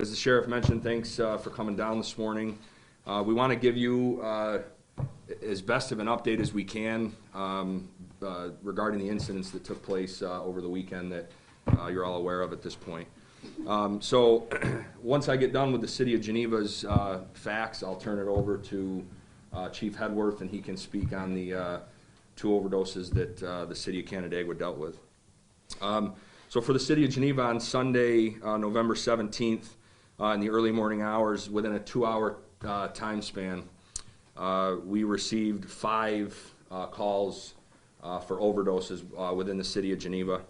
As the sheriff mentioned, thanks for coming down this morning. We want to give you as best of an update as we can regarding the incidents that took place over the weekend that you're all aware of at this point. So once I get done with the City of Geneva's facts, I'll turn it over to Chief Hedworth, and he can speak on the 2 overdoses that the City of Canandaigua dealt with. So for the City of Geneva on Sunday, November 17th, in the early morning hours, within a 2-hour time span, we received 5 calls for overdoses within the City of Geneva.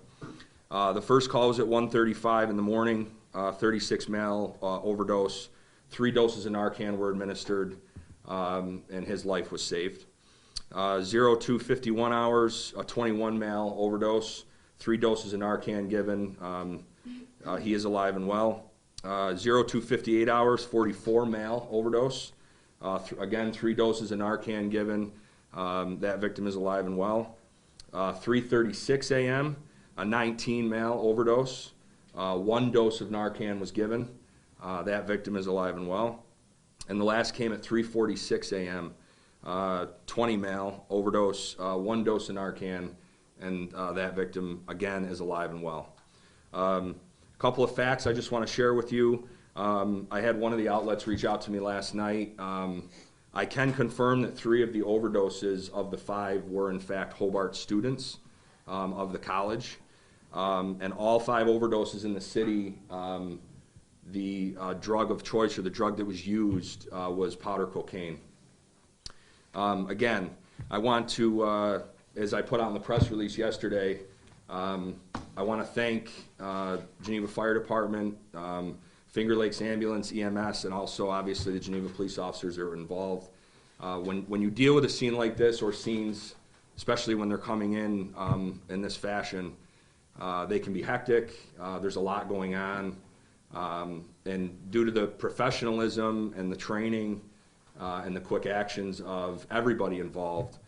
The first call was at 1:35 in the morning, 36 male overdose. 3 doses of Narcan were administered, and his life was saved. 02:51 hours, a 21 male overdose, 3 doses of Narcan given. He is alive and well. 02:58 hours, 44 male overdose. Again, 3 doses of Narcan given. That victim is alive and well. 3:36 a.m., a 19 male overdose. 1 dose of Narcan was given. That victim is alive and well. And the last came at 3:46 a.m., 20 male overdose, 1 dose of Narcan, and that victim, again, is alive and well. A couple of facts I just want to share with you. I had one of the outlets reach out to me last night. I can confirm that 3 of the overdoses of the 5 were in fact Hobart students of the college. And all 5 overdoses in the city, the drug of choice, or the drug that was used, was powder cocaine. Again, I want to, as I put out in the press release yesterday, I want to thank Geneva Fire Department, Finger Lakes Ambulance, EMS, and also obviously the Geneva police officers that were involved. When you deal with a scene like this, or scenes, especially when they're coming in this fashion, they can be hectic. There's a lot going on, and due to the professionalism and the training and the quick actions of everybody involved,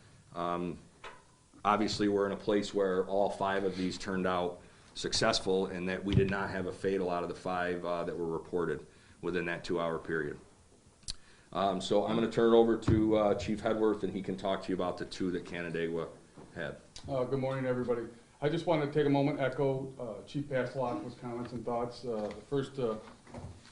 obviously we're in a place where all 5 of these turned out successful, and that we did not have a fatal out of the 5 that were reported within that 2-hour period. So I'm going to turn it over to Chief Hedworth, and he can talk to you about the 2 that Canandaigua had. Good morning, everybody. I just wanted to take a moment, echo Chief Pastelot's comments and thoughts. First,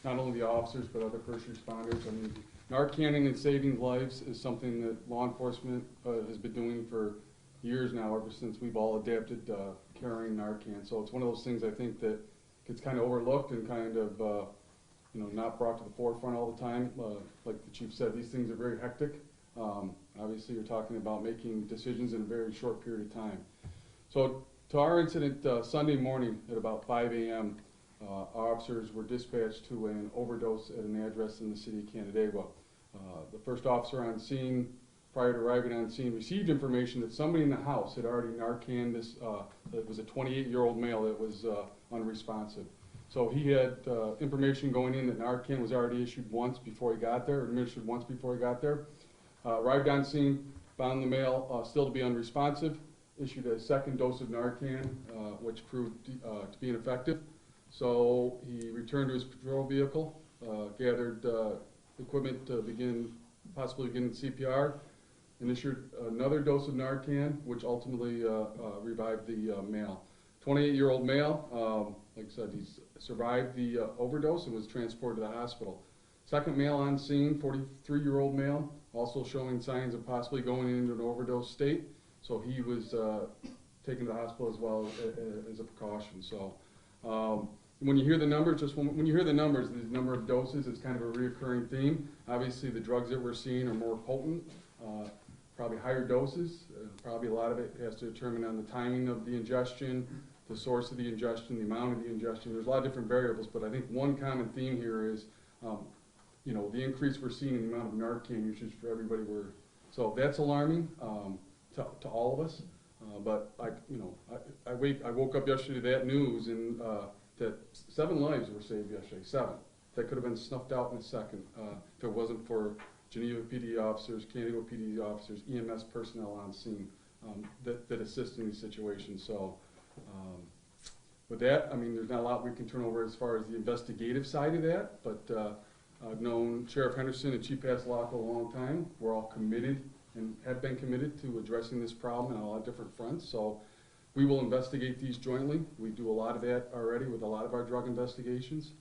not only the officers, but other first responders. I mean, Narcaning and saving lives is something that law enforcement has been doing for years now, ever since we've all adapted carrying Narcan. So it's one of those things I think that gets kind of overlooked and kind of not brought to the forefront all the time. Like the chief said, these things are very hectic. Obviously, you're talking about making decisions in a very short period of time. So to our incident Sunday morning at about 5 a.m., officers were dispatched to an overdose at an address in the City of Canandaigua. The first officer on scene, prior to arriving on scene, received information that somebody in the house had already Narcan this. It was a 28-year-old male that was unresponsive. So he had information going in that Narcan was already issued once before he got there, or administered once before he got there. Arrived on scene, found the male still to be unresponsive, issued a 2nd dose of Narcan, which proved to be ineffective. So he returned to his patrol vehicle, gathered equipment to possibly begin CPR, and issued another dose of Narcan, which ultimately revived the male. 28-year-old male, like I said, he's survived the overdose and was transported to the hospital. 2nd male on scene, 43-year-old male, also showing signs of possibly going into an overdose state. So he was taken to the hospital as well as a precaution. So when you hear the numbers, when you hear the numbers, the number of doses is kind of a reoccurring theme. Obviously, the drugs that we're seeing are more potent, probably higher doses. Probably a lot of it has to determine on the timing of the ingestion, the source of the ingestion, the amount of the ingestion. There's a lot of different variables, but I think one common theme here is, the increase we're seeing in the amount of Narcan usage for everybody. So that's alarming to all of us. But I woke up yesterday to that news, and that 7 lives were saved yesterday. 7 that could have been snuffed out in a second if it wasn't for Geneva PD officers, Canandaigua PD officers, EMS personnel on scene that assist in these situations. So with that, I mean, there's not a lot we can turn over as far as the investigative side of that, but I've known Sheriff Henderson and Chief Passalacqua a long time. We're all committed and have been committed to addressing this problem on a lot of different fronts. So we will investigate these jointly. We do a lot of that already with a lot of our drug investigations.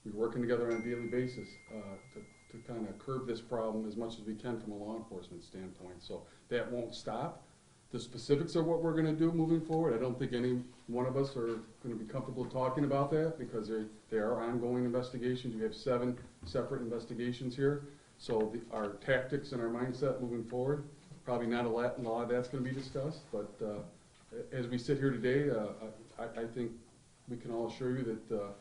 We're working together on a daily basis to kind of curb this problem as much as we can from a law enforcement standpoint. So that won't stop. The specifics of what we're going to do moving forward, I don't think any one of us are going to be comfortable talking about that because they are ongoing investigations. We have 7 separate investigations here. So our tactics and our mindset moving forward, probably not a lot of that's going to be discussed. But as we sit here today, I think we can all assure you that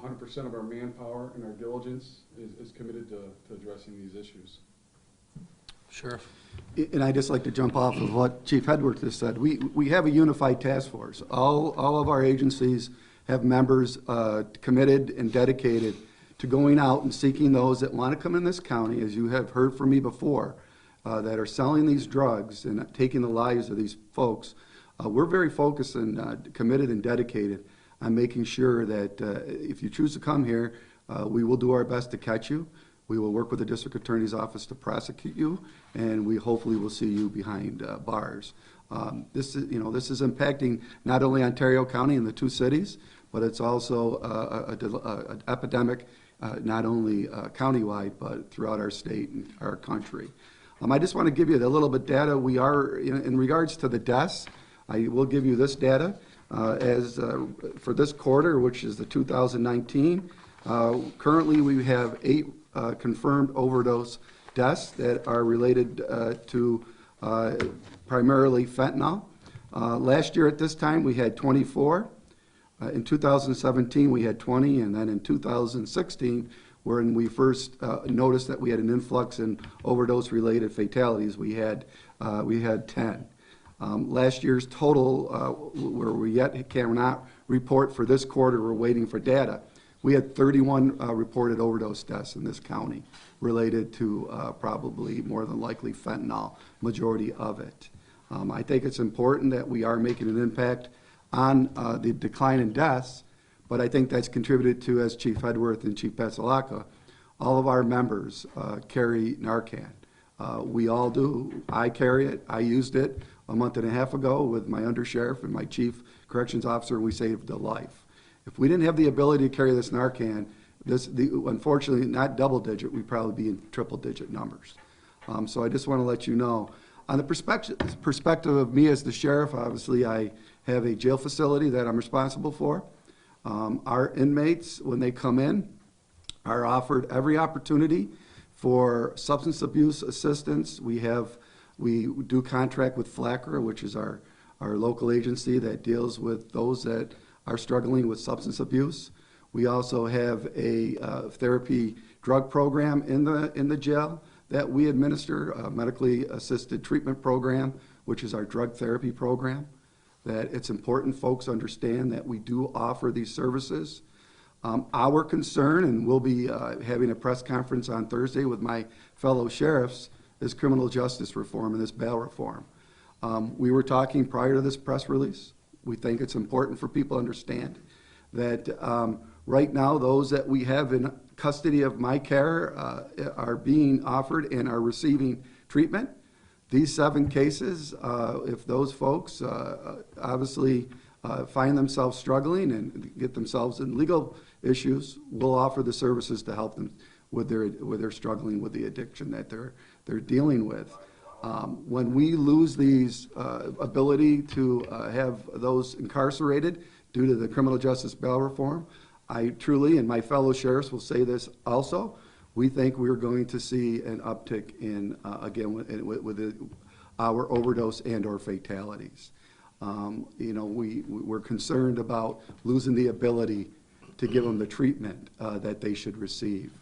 100% of our manpower and our diligence is committed to addressing these issues. Sheriff. And I'd just like to jump off of what Chief Hedworth just said. We have a unified task force. All of our agencies have members committed and dedicated to going out and seeking those that want to come in this county, as you have heard from me before, that are selling these drugs and taking the lives of these folks. We're very focused and committed and dedicated on making sure that if you choose to come here, we will do our best to catch you. We will work with the district attorney's office to prosecute you, and we hopefully will see you behind bars. This is impacting not only Ontario County and the 2 cities, but it's also an epidemic not only countywide, but throughout our state and our country. I just want to give you a little bit data. We are, in regards to the deaths, I will give you this data. For this quarter, which is the 2019, currently we have 8 confirmed overdose deaths that are related to primarily fentanyl. Last year at this time we had 24. In 2017 we had 20, and then in 2016, when we first noticed that we had an influx in overdose-related fatalities, we had 10. Last year's total, where we yet cannot report for this quarter, we're waiting for data. We had 31 reported overdose deaths in this county related to probably more than likely fentanyl, majority of it. I think it's important that we are making an impact on the decline in deaths, but I think that's contributed to, as Chief Hedworth and Chief Passalacqua, all of our members carry Narcan. We all do. I carry it. I used it a month and a half ago with my undersheriff and my chief corrections officer. We saved a life. If we didn't have the ability to carry this Narcan, unfortunately, not double-digit, we'd probably be in triple-digit numbers. So I just want to let you know. On the perspective of me as the sheriff, obviously I have a jail facility that I'm responsible for. Our inmates, when they come in, are offered every opportunity for substance abuse assistance. We do contract with FLACRA, which is our local agency that deals with those that are struggling with substance abuse. We also have a therapy drug program in the jail that we administer, a medically assisted treatment program, which is our drug therapy program. That it's important folks understand that we do offer these services. Our concern, and we'll be having a press conference on Thursday with my fellow sheriffs, is criminal justice reform and this bail reform. We were talking prior to this press release. We think it's important for people to understand that right now those that we have in custody of my care are being offered and are receiving treatment. These 7 cases, if those folks obviously find themselves struggling and get themselves in legal issues, we'll offer the services to help them with their struggling with the addiction that they're dealing with. When we lose these ability to have those incarcerated due to the criminal justice bail reform, I truly, and my fellow sheriffs will say this also, we think we're going to see an uptick in, again, with our overdose and or fatalities. We're concerned about losing the ability to give them the treatment that they should receive.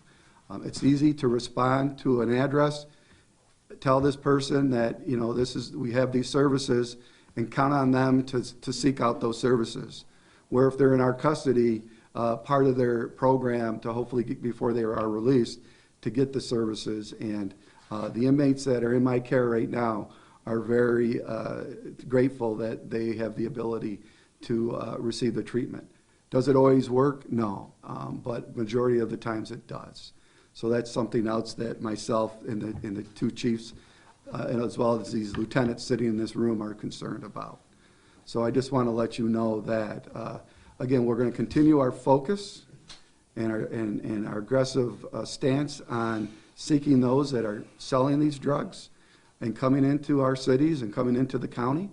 It's easy to respond to an address, tell this person that we have these services, and count on them to seek out those services. Where if they're in our custody, part of their program to hopefully get, before they are released, to get the services. And the inmates that are in my care right now are very grateful that they have the ability to receive the treatment. Does it always work? No, but majority of the times it does. So that's something else that myself and the two chiefs, and as well as these lieutenants sitting in this room, are concerned about. So I just want to let you know that, again, we're going to continue our focus and our aggressive stance on seeking those that are selling these drugs and coming into our cities and coming into the county.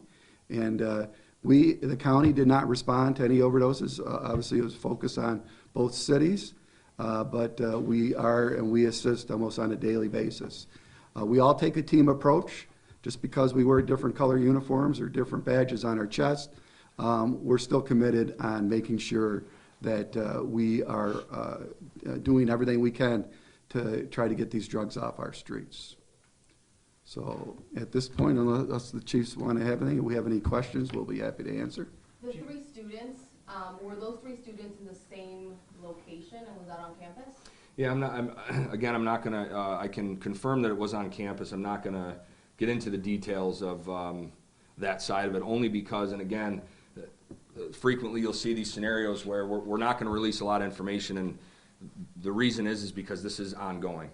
And the county did not respond to any overdoses. Obviously, it was focused on both cities, but we are, and we assist almost on a daily basis. We all take a team approach. Just because we wear different color uniforms or different badges on our chest, we're still committed on making sure that we are doing everything we can to try to get these drugs off our streets. So at this point, unless the chiefs want to have anything, if we have any questions, we'll be happy to answer. The 3 students, were those 3 students in the same location, and was that on campus? Yeah, I'm not gonna, I can confirm that it was on campus. I'm not gonna get into the details of that side of it, only because, and again, frequently you'll see these scenarios where we're not gonna release a lot of information, and the reason is because this is ongoing.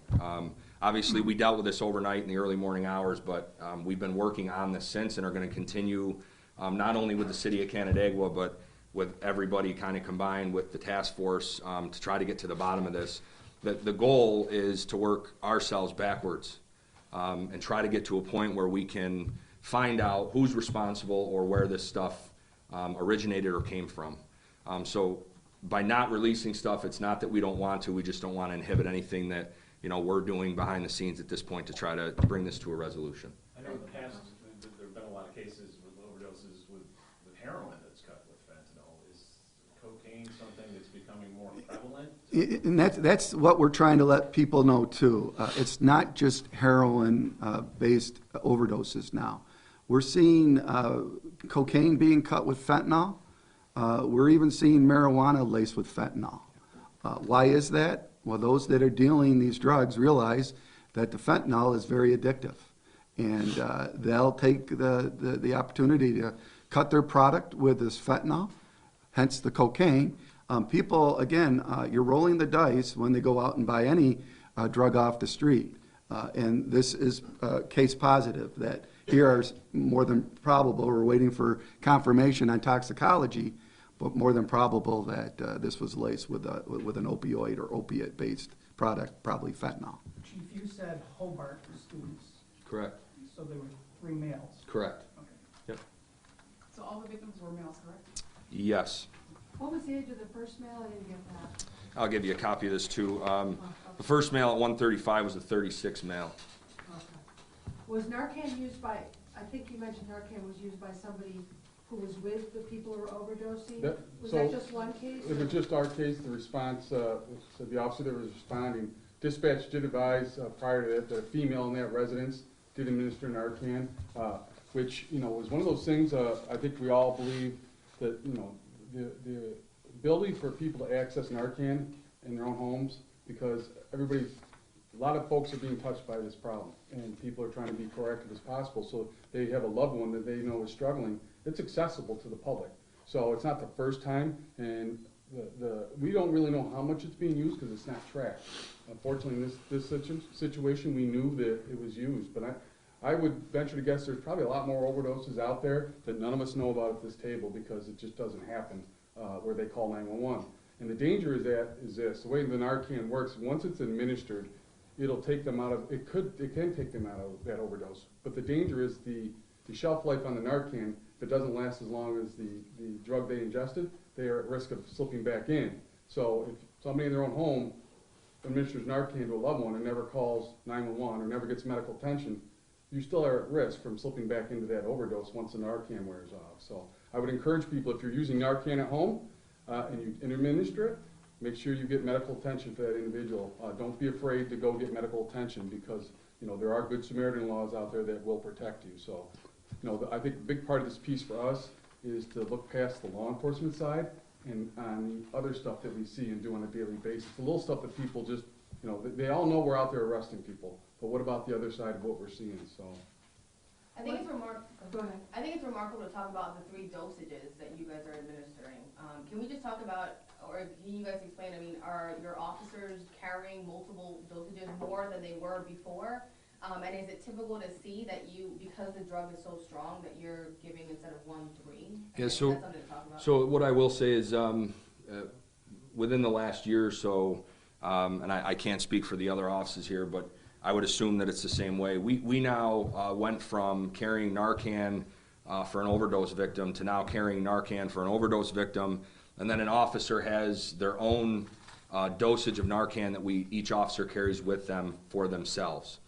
Obviously, we dealt with this overnight in the early morning hours, but we've been working on this since and are gonna continue, not only with the city of Canandaigua, but with everybody kind of combined with the task force to try to get to the bottom of this. The goal is to work ourselves backwards and try to get to a point where we can find out who's responsible or where this stuff originated or came from. So by not releasing stuff, it's not that we don't want to, we just don't want to inhibit anything that we're doing behind the scenes at this point to try to bring this to a resolution. I know in the past there have been a lot of cases with overdoses with heroin that's cut with fentanyl. Is cocaine something that's becoming more prevalent? And that's what we're trying to let people know too. It's not just heroin-based overdoses now. We're seeing cocaine being cut with fentanyl. We're even seeing marijuana laced with fentanyl. Why is that? Well, those that are dealing these drugs realize that the fentanyl is very addictive. And they'll take the opportunity to cut their product with this fentanyl, hence the cocaine. People, again, you're rolling the dice when they go out and buy any drug off the street. And this is case positive that here are more than probable, we're waiting for confirmation on toxicology, but more than probable that this was laced with an opioid or opiate-based product, probably fentanyl. Chief, you said Hobart were students, Correct. so there were 3 males. Correct. Okay. Yep. So all the victims were males, correct? Yes. What was the age of the first male? I didn't get that. I'll give you a copy of this too. The first male at 135 was a 36 male. Okay. Was Narcan used by, I think you mentioned Narcan was used by somebody who was with the people who were overdosing? Was that just one case? It was just our case. The response, so the officer that was responding, dispatch did advise prior to that, the female in that residence did administer Narcan, which, was one of those things, I think we all believe that, the ability for people to access Narcan in their own homes, because a lot of folks are being touched by this problem, and people are trying to be proactive as possible, so they have a loved one that they know is struggling. It's accessible to the public. So it's not the first time, and we don't really know how much it's being used because it's not tracked. Unfortunately, in this situation, we knew that it was used, but I would venture to guess there's probably a lot more overdoses out there that none of us know about at this table because it just doesn't happen where they call 911. And the danger is this, the way the Narcan works, once it's administered, it'll take them out of, it can take them out of that overdose. But the danger is the shelf life on the Narcan, if it doesn't last as long as the drug they ingested, they are at risk of slipping back in. So if somebody in their own home administers Narcan to a loved one and never calls 911 or never gets medical attention, you still are at risk from slipping back into that overdose once the Narcan wears off. So I would encourage people, if you're using Narcan at home and you administer it, make sure you get medical attention for that individual. Don't be afraid to go get medical attention because there are good Samaritan laws out there that will protect you. So I think a big part of this piece for us is to look past the law enforcement side and on the other stuff that we see and do on a daily basis. The little stuff that people just, they all know we're out there arresting people, but what about the other side of what we're seeing? So I think it's Go ahead. I think it's remarkable to talk about the 3 dosages that you guys are administering. Can we just talk about, or can you guys explain, I mean, are your officers carrying multiple dosages more than they were before? And is it typical to see that you, because the drug is so strong, that you're giving instead of 1, 3? Yeah, Is so- that something to talk about? So what I will say is, within the last year or so, and I can't speak for the other offices here, but I would assume that it's the same way. We now went from carrying Narcan for an overdose victim to now carrying Narcan for an overdose victim, and then an officer has their own dosage of Narcan that each officer carries with them for themselves.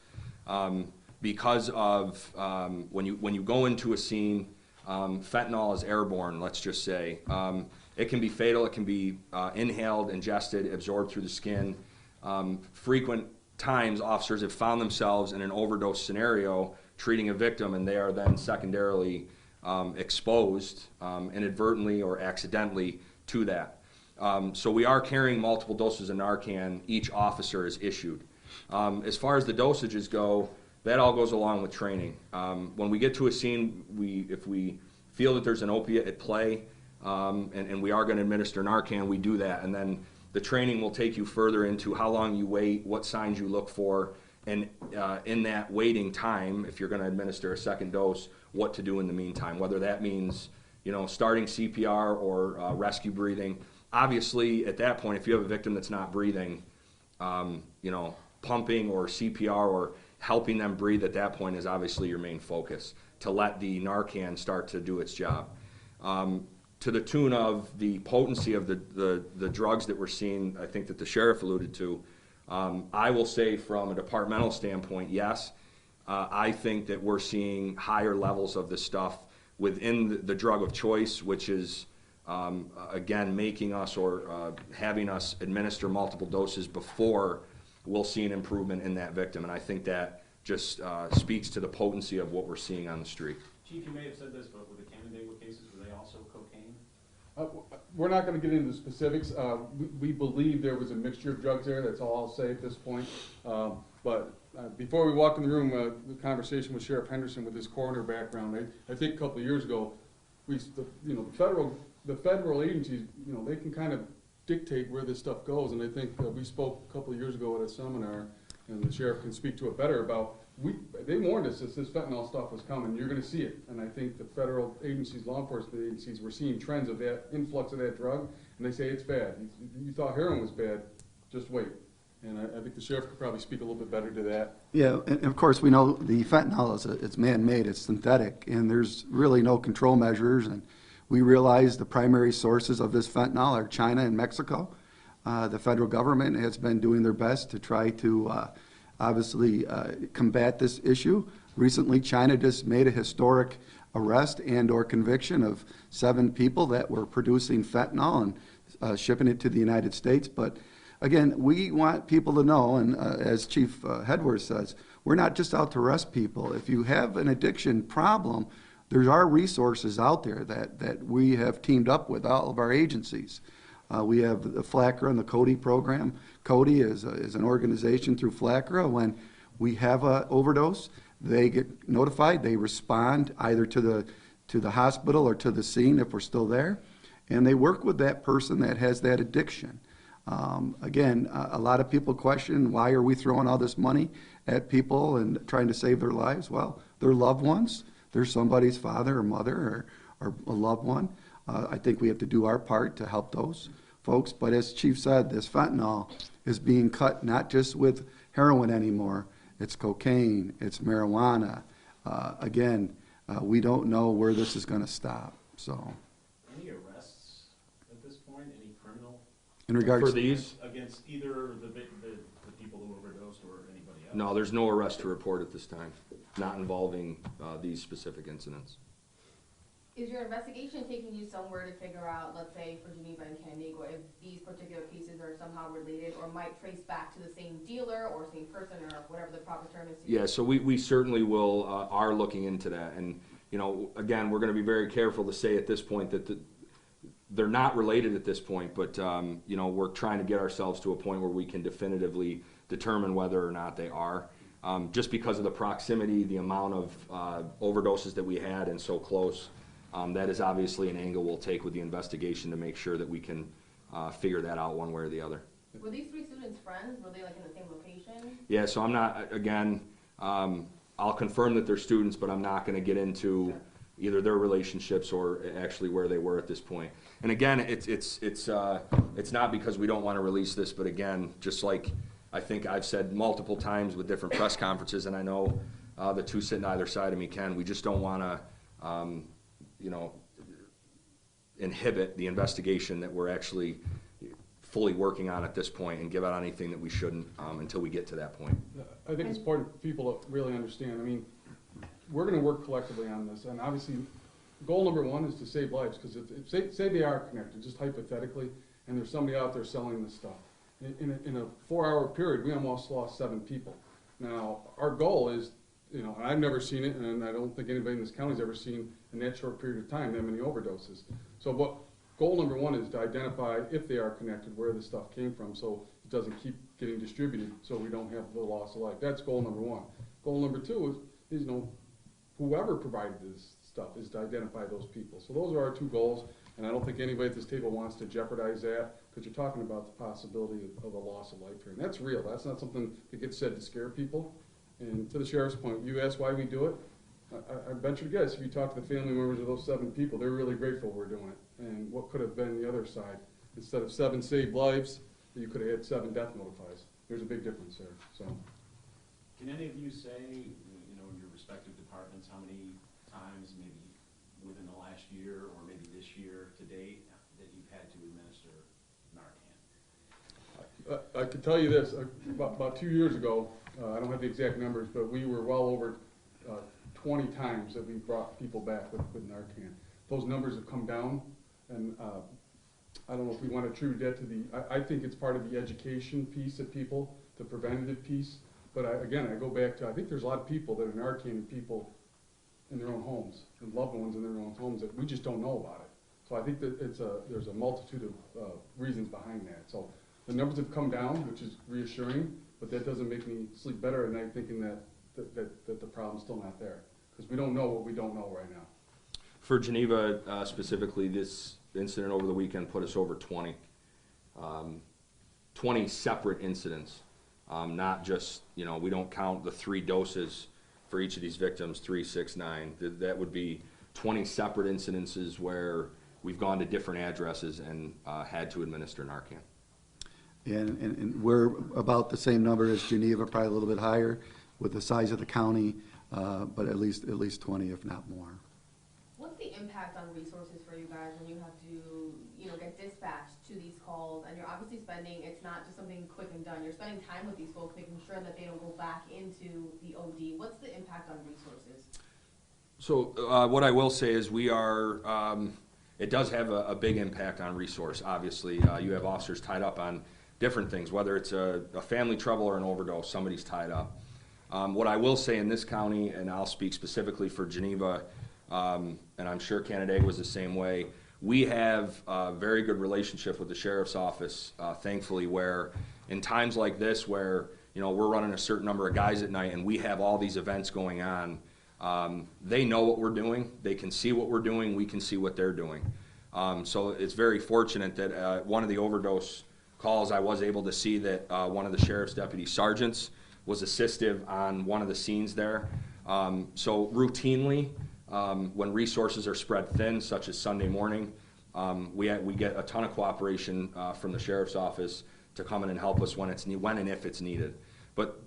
Because of when you go into a scene, fentanyl is airborne, let's just say. It can be fatal, it can be inhaled, ingested, absorbed through the skin. Frequent times officers have found themselves in an overdose scenario treating a victim, and they are then secondarily exposed inadvertently or accidentally to that. So we are carrying multiple doses of Narcan each officer is issued. As far as the dosages go, that all goes along with training. When we get to a scene, if we feel that there's an opiate at play, and we are going to administer Narcan, we do that. And then the training will take you further into how long you wait, what signs you look for, and in that waiting time, if you're going to administer a second dose, what to do in the meantime, whether that means, starting CPR or rescue breathing. Obviously, at that point, if you have a victim that's not breathing, pumping or CPR or helping them breathe at that point is obviously your main focus, to let the Narcan start to do its job. To the tune of the potency of the drugs that we're seeing, I think that the sheriff alluded to, I will say from a departmental standpoint, yes, I think that we're seeing higher levels of this stuff within the drug of choice, which is, again, making us or having us administer multiple doses before we'll see an improvement in that victim. And I think that just speaks to the potency of what we're seeing on the street. Chief, you may have said this, but with the Canandaigua cases, were they also cocaine? We're not gonna get into specifics. We believe there was a mixture of drugs there, that's all I'll say at this point. But before we walked in the room, the conversation with Sheriff Henderson with his coroner background, I think a couple of years ago, the federal agencies, they can kind of dictate where this stuff goes, and I think we spoke a couple of years ago at a seminar, and the sheriff can speak to it better about, they warned us that this fentanyl stuff was coming, you're gonna see it, and I think the federal agencies, law enforcement agencies, were seeing trends of that, influx of that drug, and they say it's bad. You thought heroin was bad, just wait. And I think the sheriff could probably speak a little bit better to that. Yeah, and of course, we know the fentanyl it's man-made, it's synthetic, and there's really no control measures, and we realize the primary sources of this fentanyl are China and Mexico. The federal government has been doing their best to try to obviously combat this issue. Recently, China just made a historic arrest and or conviction of 7 people that were producing fentanyl and shipping it to the United States. But again, we want people to know, and as Chief Hedworth says, we're not just out to arrest people. If you have an addiction problem, there are resources out there that we have teamed up with all of our agencies. We have the FLACRA and the CODI program. CODI is an organization through FLACRA. When we have an overdose, they get notified, they respond either to the hospital or to the scene if we're still there, and they work with that person that has that addiction. Again, a lot of people question, why are we throwing all this money at people and trying to save their lives? Well, they're loved ones. They're somebody's father or mother or a loved one. I think we have to do our part to help those folks. But as Chief said, this fentanyl is being cut not just with heroin anymore. It's cocaine, it's marijuana. Again, we don't know where this is going to stop. So, Any arrests at this point? Any criminal in regards For these, against either the people who overdosed or anybody else? no, there's no arrest to report at this time, not involving these specific incidents. Is your investigation taking you somewhere to figure out, let's say for Geneva and Canandaigua, if these particular pieces are somehow related or might trace back to the same dealer or same person or whatever the proper term is? Yeah, so we certainly will, are looking into that. And, again, we're going to be very careful to say at this point that they're not related at this point, but, we're trying to get ourselves to a point where we can definitively determine whether or not they are. just because of the proximity, the amount of overdoses that we had and so close, that is obviously an angle we'll take with the investigation to make sure that we can figure that out one way or the other. Were these three students friends? Were they like in the same location? Yeah, so I'm not, again, I'll confirm that they're students, but I'm not gonna get into either their relationships or actually where they were at this point. And again, it's not because we don't wanna release this, but again, just like I think I've said multiple times with different press conferences, and I know the two sitting either side of me can, we just don't wanna, you know, inhibit the investigation that we're actually fully working on at this point and give out anything that we shouldn't until we get to that point. I think it's important for people to really understand. I mean, we're gonna work collectively on this, and obviously, goal number one is to save lives, because if say they are connected, just hypothetically, and there's somebody out there selling this stuff. In a 4-hour period, we almost lost 7 people. Now, our goal is, you know, and I've never seen it, and I don't think anybody in this county's ever seen in that short period of time that many overdoses. So what goal number one is to identify, if they are connected, where the stuff came from, so it doesn't keep getting distributed, so we don't have the loss of life. That's goal number one. Goal number two is, you know, whoever provided this stuff is to identify those people. So those are our 2 goals, and I don't think anybody at this table wants to jeopardize that, because you're talking about the possibility of a loss of life here. And that's real. That's not something that gets said to scare people. And to the sheriff's point, you asked why we do it. I venture to guess, if you talk to the family members of those 7 people, they're really grateful we're doing it. And what could have been the other side? Instead of 7 saved lives, you could have had 7 death notifies. There's a big difference there, so. Can any of you say, you know, in your respective departments, how many times, maybe within the last year or maybe this year to date, that you've had to administer Narcan? I can tell you this, about 2 years ago, I don't have the exact numbers, but we were well over 20 times that we brought people back with Narcan. Those numbers have come down, and I don't know if we want to attribute that to the, I think it's part of the education piece of people, the preventative piece. But again, I go back to, I think there's a lot of people that are Narcan people in their own homes, and loved ones in their own homes, that we just don't know about it. So I think that there's a multitude of reasons behind that. So the numbers have come down, which is reassuring, but that doesn't make me sleep better at night thinking that the problem's still not there. Because we don't know what we don't know right now. For Geneva specifically, this incident over the weekend put us over 20. 20 separate incidents, not just, you know, we don't count the 3 doses for each of these victims, 3, 6, 9. That would be 20 separate incidences where we've gone to different addresses and had to administer Narcan. And we're about the same number as Geneva, probably a little bit higher with the size of the county, but at least 20, if not more. What's the impact on resources for you guys when you have to, you know, get dispatched to these calls, and you're obviously spending, it's not just something quick and done, you're spending time with these folks, making sure that they don't go back into the OD. What's the impact on resources? So what I will say is we are, it does have a big impact on resource, obviously. You have officers tied up on different things, whether it's a family trouble or an overdose, somebody's tied up. What I will say in this county, and I'll speak specifically for Geneva, and I'm sure Canandaigua was the same way, we have a very good relationship with the sheriff's office, thankfully, where in times like this where, you know, we're running a certain number of guys at night and we have all these events going on, they know what we're doing, they can see what we're doing, we can see what they're doing. So it's very fortunate that one of the overdose calls, I was able to see that one of the sheriff's deputy sergeants was assistive on one of the scenes there. So routinely, when resources are spread thin, such as Sunday morning, we get a ton of cooperation from the sheriff's office to come in and help us when and if it's needed. But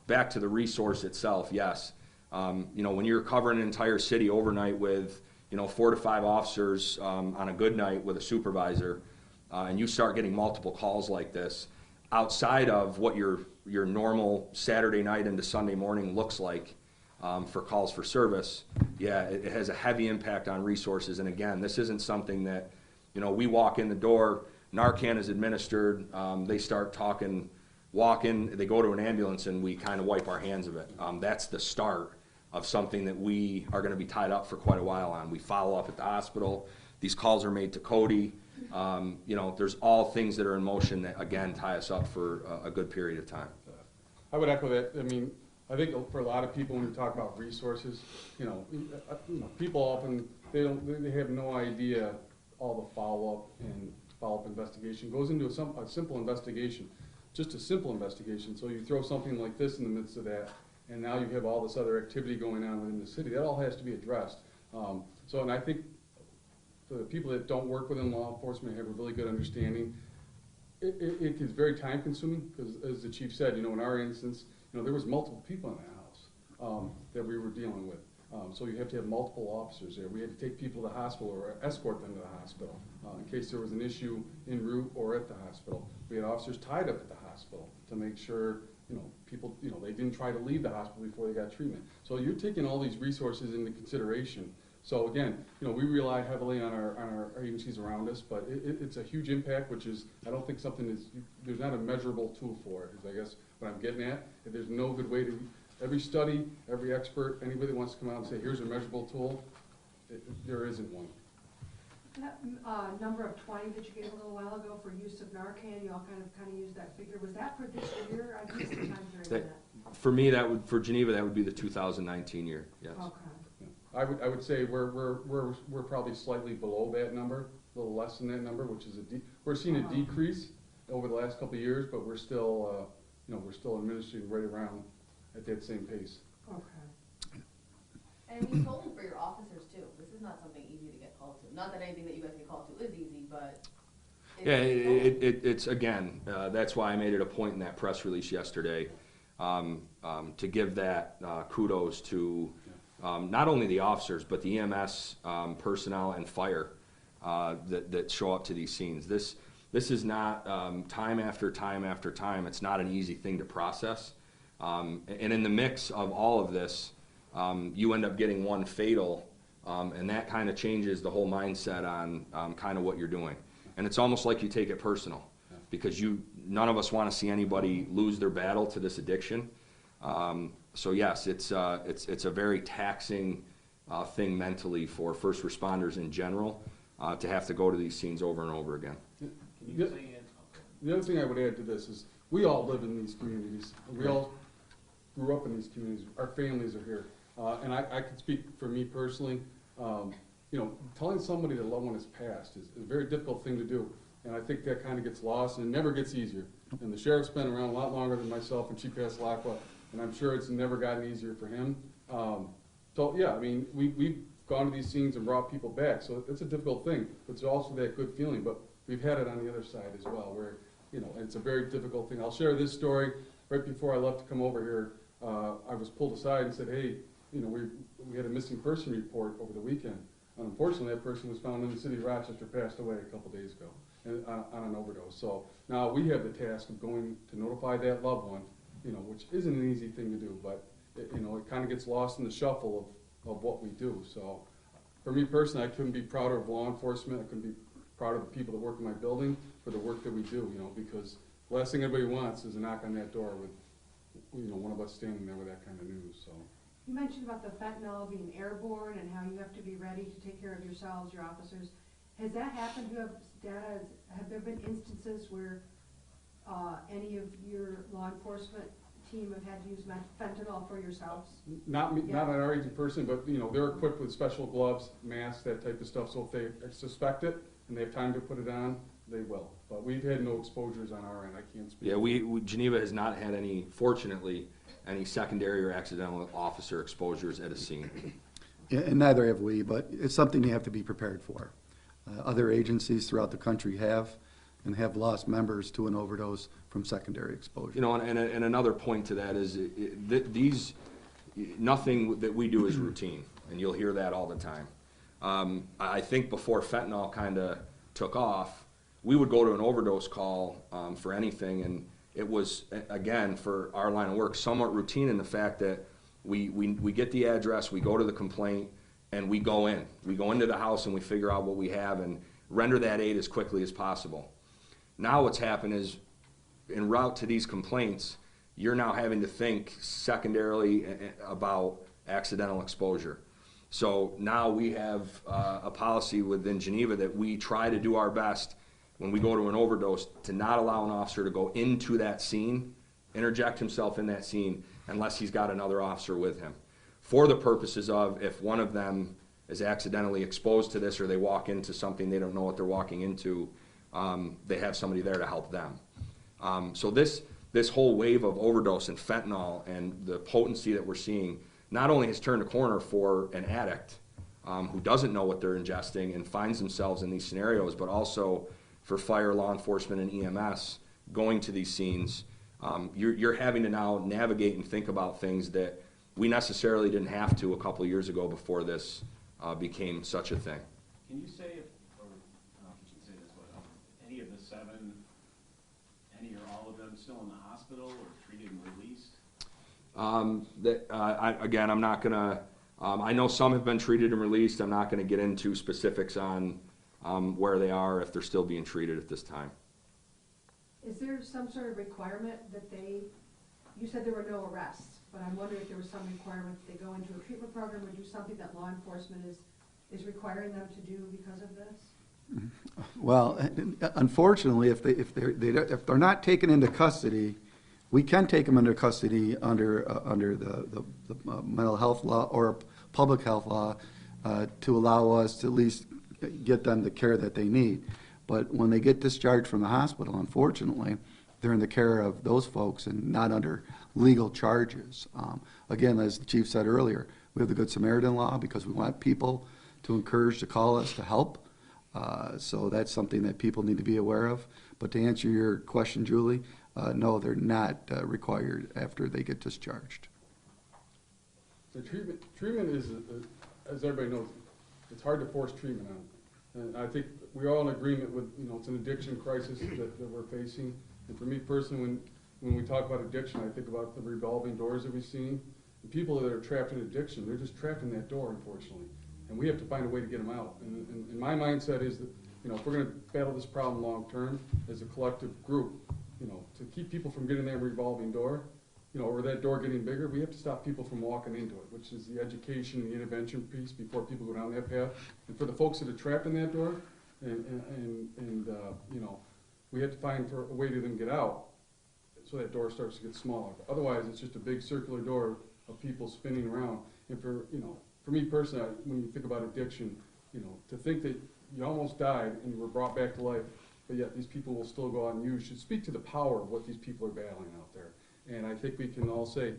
back to the resource itself, yes. You know, when you're covering an entire city overnight with, you know, 4 to 5 officers on a good night with a supervisor, and you start getting multiple calls like this, outside of what your normal Saturday night into Sunday morning looks like for calls for service, yeah, it has a heavy impact on resources. And again, this isn't something that, you know, we walk in the door, Narcan is administered, they start talking, walk in, they go to an ambulance, and we kind of wipe our hands of it. That's the start of something that we are going to be tied up for quite a while on. We follow up at the hospital. These calls are made to Cody. You know, there's all things that are in motion that, again, tie us up for a good period of time. I would echo that. I mean, I think for a lot of people, when you talk about resources, people often, they have no idea all the follow-up investigation goes into a simple investigation, just a simple investigation. So you throw something like this in the midst of that, and now you have all this other activity going on within the city. That all has to be addressed. And I think for the people that don't work within law enforcement have a really good understanding. It is very time consuming because, as the chief said, in our instance, there was multiple people in that house that we were dealing with. So you have to have multiple officers there. We had to take people to the hospital or escort them to the hospital in case there was an issue en route or at the hospital. We had officers tied up at the hospital to make sure people they didn't try to leave the hospital before they got treatment. So you're taking all these resources into consideration. So again, we rely heavily on our agencies around us, but it's a huge impact, which is, I don't think there's not a measurable tool for it, is I guess what I'm getting at. If there's no good way to, every study, every expert, anybody that wants to come out and say, here's a measurable tool, there isn't one. That number of 20 that you gave a little while ago for use of Narcan, you all kind of used that figure. Was that for this year? I think sometimes during that. For me, for Geneva, that would be the 2019 year, yes. Okay. I would say we're probably slightly below that number, a little less than that number, which is we're seeing a decrease over the last couple of years, but we're still administering right around at that same pace. Okay. And we told for your officers too. This is not something easy to get called to. Not that anything that you guys get called to is easy, but it's again, that's why I made it a point in that press release yesterday to give that kudos to not only the officers, but the EMS personnel and fire that show up to these scenes. This is not time after time after time. It's not an easy thing to process. And in the mix of all of this, you end up getting one fatal, and that kind of changes the whole mindset on kind of what you're doing. And it's almost like you take it personal, because none of us want to see anybody lose their battle to this addiction. So yes, it's a very taxing thing mentally for first responders in general to have to go to these scenes over and over again. The other thing I would add to this is we all live in these communities. We all grew up in these communities. Our families are here. And I can speak for me personally. Telling somebody that a loved one has passed is a very difficult thing to do. And I think that kind of gets lost, and it never gets easier. And the sheriff's been around a lot longer than myself and Chief Paslakwa, and I'm sure it's never gotten easier for him. So yeah, I mean, we've gone to these scenes and brought people back, so it's a difficult thing, but it's also that good feeling. But we've had it on the other side as well, where it's a very difficult thing. I'll share this story. Right before I left to come over here, I was pulled aside and said, hey, we had a missing person report over the weekend. And unfortunately, that person was found in the city of Rochester, passed away a couple days ago on an overdose. So now we have the task of going to notify that loved one, which isn't an easy thing to do, but it kind of gets lost in the shuffle of what we do. So for me personally, I couldn't be prouder of law enforcement. I couldn't be prouder of the people that work in my building for the work that we do, because the last thing anybody wants is a knock on that door with, one of us standing there with that kind of news. So. You mentioned about the fentanyl being airborne and how you have to be ready to take care of yourselves, your officers. Has that happened? Do you have data? Have there been instances where any of your law enforcement team have had to use fentanyl for yourselves? Not me, not on our agent person, but they're equipped with special gloves, masks, that type of stuff. So if they suspect it and they have time to put it on, they will. But we've had no exposures on our end. I can't speak. Yeah, Geneva has not had any, fortunately, any secondary or accidental officer exposures at a scene. Yeah, and neither have we, but it's something you have to be prepared for. Other agencies throughout the country have and lost members to an overdose from secondary exposure. And another point to that is nothing that we do is routine, and you'll hear that all the time. I think before fentanyl kind of took off, we would go to an overdose call for anything, and it was, again, for our line of work, somewhat routine in the fact that we get the address, we go to the complaint, and we go in. We go into the house and we figure out what we have and render that aid as quickly as possible. Now what's happened is, en route to these complaints, you're now having to think secondarily about accidental exposure. So now we have a policy within Geneva that we try to do our best when we go to an overdose to not allow an officer to go into that scene interject himself in that scene unless he's got another officer with him, for the purposes of if one of them is accidentally exposed to this or they walk into something they don't know what they're walking into, they have somebody there to help them. So this whole wave of overdose and fentanyl and the potency that we're seeing not only has turned a corner for an addict who doesn't know what they're ingesting and finds themselves in these scenarios, but also for fire, law enforcement, and EMS going to these scenes. You're having to now navigate and think about things that we necessarily didn't have to a couple of years ago before this became such a thing. Can you say if, or I don't know if you can say this, but any of the 7, any or all of them still in the hospital or treated and released? Again, I'm not gonna, I know some have been treated and released. I'm not gonna get into specifics on where they are, if they're still being treated at this time. Is there some sort of requirement that they, you said there were no arrests, but I'm wondering if there was some requirement that they go into a treatment program or do something that law enforcement is requiring them to do because of this? Well, unfortunately, if they're not taken into custody, we can take them into custody under the mental health law or public health law to allow us to at least get them the care that they need. But when they get discharged from the hospital, unfortunately, they're in the care of those folks and not under legal charges. Again, as the chief said earlier, we have the Good Samaritan law because we want people to encourage to call us to help. So that's something that people need to be aware of. But to answer your question, Julie, no, they're not required after they get discharged. The treatment is, as everybody knows, it's hard to force treatment on. And I think we're all in agreement with, it's an addiction crisis that we're facing. And for me personally, when we talk about addiction, I think about the revolving doors that we've seen. The people that are trapped in addiction, they're just trapped in that door, unfortunately. And we have to find a way to get them out. And my mindset is that, if we're going to battle this problem long term as a collective group, to keep people from getting that revolving door, or that door getting bigger, we have to stop people from walking into it, which is the education, the intervention piece before people go down that path. And for the folks that are trapped in that door, we have to find a way to them get out so that door starts to get smaller. Otherwise, it's just a big circular door of people spinning around. And for me personally, when you think about addiction, to think that you almost died and you were brought back to life, but yet these people will still go out and use, should speak to the power of what these people are battling out there. And I think we can all say,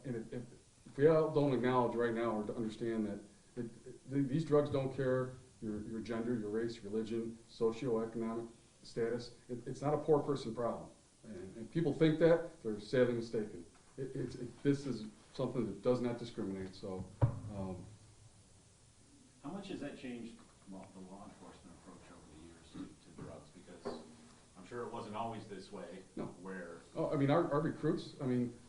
and if we all don't acknowledge right now or to understand that these drugs don't care your gender, your race, religion, socioeconomic status. It's not a poor person problem. And people think that, they're sadly mistaken. This is something that does not discriminate. So, how much has that changed the law enforcement approach over the years to drugs? Because I'm sure it wasn't always this way. No. Where? Oh, our recruits,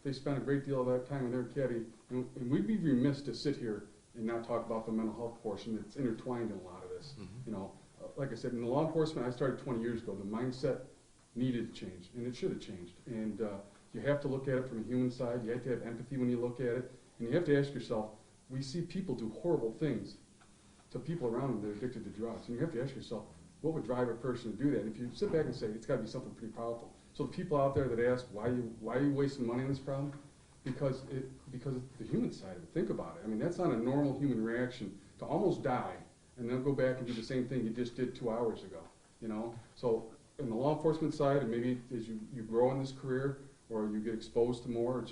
they spend a great deal of that time in their caddy, and we'd be remiss to sit here and not talk about the mental health portion that's intertwined in a lot of this. Mm-hmm. Like I said, in the law enforcement, I started 20 years ago. The mindset needed to change, and it should have changed. And you have to look at it from a human side. You have to have empathy when you look at it, and you have to ask yourself, we see people do horrible things to people around them that are addicted to drugs, and you have to ask yourself, what would drive a person to do that? And if you sit back and say, it's got to be something pretty powerful. So the people out there that ask, why are you wasting money on this problem? Because it's the human side of it. Think about it. That's not a normal human reaction to almost die and then go back and do the same thing you just did 2 hours ago. So in the law enforcement side, and maybe as you grow in this career or you get exposed to more,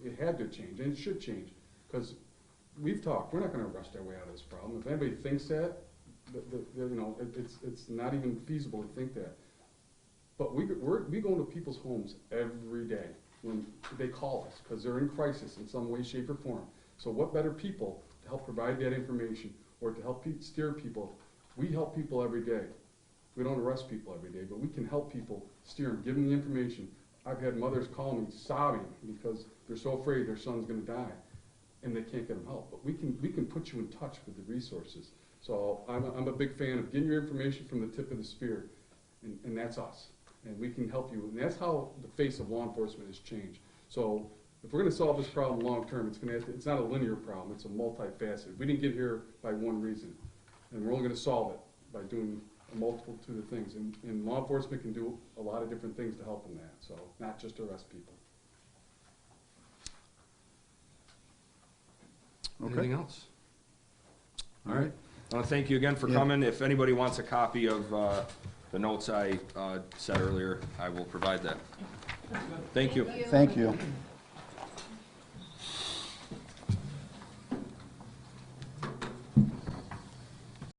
it had to change, and it should change. Because we've talked, we're not going to rush our way out of this problem. If anybody thinks that, it's not even feasible to think that. But we go into people's homes every day when they call us because they're in crisis in some way, shape, or form. So what better people to help provide that information or to help steer people? We help people every day. We don't arrest people every day, but we can help people steer them, give them the information. I've had mothers call me sobbing because they're so afraid their son's going to die and they can't get them help. But we can put you in touch with the resources. So I'm a big fan of getting your information from the tip of the spear, and that's us. And we can help you. And that's how the face of law enforcement has changed. So if we're going to solve this problem long term, it's not a linear problem. It's a multifaceted. We didn't get here by one reason. And we're only going to solve it by doing a multitude of things. And law enforcement can do a lot of different things to help in that. So not just arrest people. Anything else? All right. right. I want to thank you again for Yeah. coming. If anybody wants a copy of the notes I said earlier, I will provide that. Thank you. Thank you.